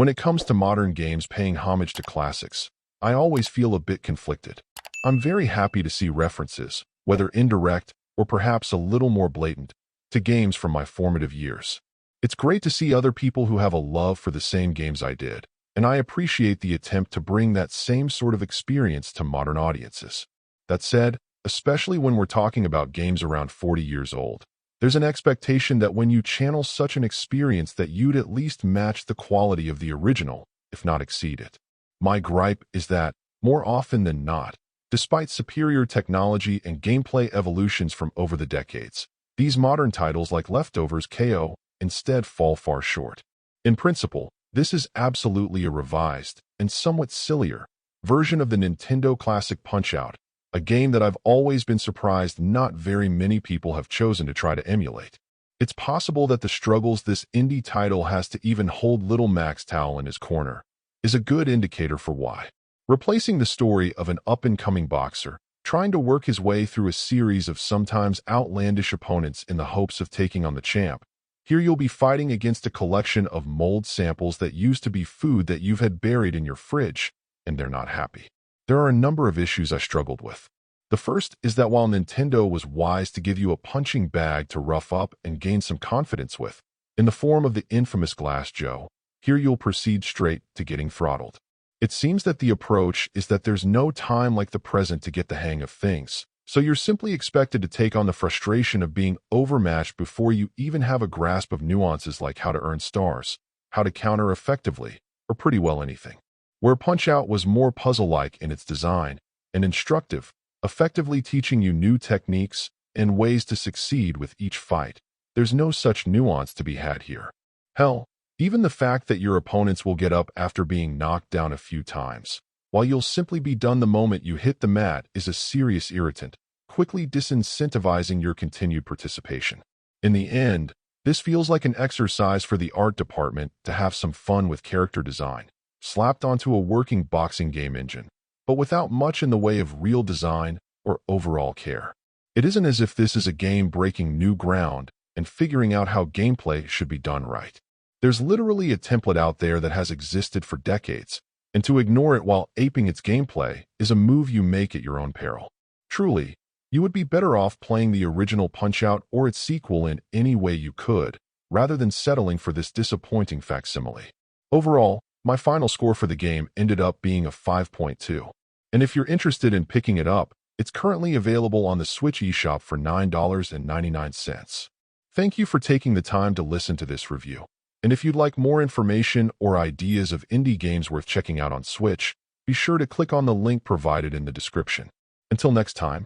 When it comes to modern games paying homage to classics, I always feel a bit conflicted. I'm very happy to see references, whether indirect or perhaps a little more blatant, to games from my formative years. It's great to see other people who have a love for the same games I did, and I appreciate the attempt to bring that same sort of experience to modern audiences. That said, especially when we're talking about games around 40 years old, there's an expectation that when you channel such an experience that you'd at least match the quality of the original, if not exceed it. My gripe is that, more often than not, despite superior technology and gameplay evolutions from over the decades, these modern titles like Leftovers KO instead fall far short. In principle, this is absolutely a revised, and somewhat sillier, version of the Nintendo classic Punch-Out!, a game that I've always been surprised not very many people have chosen to try to emulate. It's possible that the struggles this indie title has to even hold little Max Towel in his corner is a good indicator for why. Replacing the story of an up-and-coming boxer trying to work his way through a series of sometimes outlandish opponents in the hopes of taking on the champ, here you'll be fighting against a collection of mold samples that used to be food that you've had buried in your fridge, and they're not happy. There are a number of issues I struggled with. The first is that while Nintendo was wise to give you a punching bag to rough up and gain some confidence with, in the form of the infamous Glass Joe, here you'll proceed straight to getting throttled. It seems that the approach is that there's no time like the present to get the hang of things, so you're simply expected to take on the frustration of being overmatched before you even have a grasp of nuances like how to earn stars, how to counter effectively, or pretty well anything. Where Punch-Out! Was more puzzle-like in its design and instructive, effectively teaching you new techniques and ways to succeed with each fight, there's no such nuance to be had here. Hell, even the fact that your opponents will get up after being knocked down a few times, while you'll simply be done the moment you hit the mat, is a serious irritant, quickly disincentivizing your continued participation. In the end, this feels like an exercise for the art department to have some fun with character design, slapped onto a working boxing game engine, but without much in the way of real design or overall care. It isn't as if this is a game breaking new ground and figuring out how gameplay should be done right. There's literally a template out there that has existed for decades, and to ignore it while aping its gameplay is a move you make at your own peril. Truly, you would be better off playing the original Punch-Out! Or its sequel in any way you could, rather than settling for this disappointing facsimile. Overall, my final score for the game ended up being a 5.2. And if you're interested in picking it up, it's currently available on the Switch eShop for $9.99. Thank you for taking the time to listen to this review. And if you'd like more information or ideas of indie games worth checking out on Switch, be sure to click on the link provided in the description. Until next time,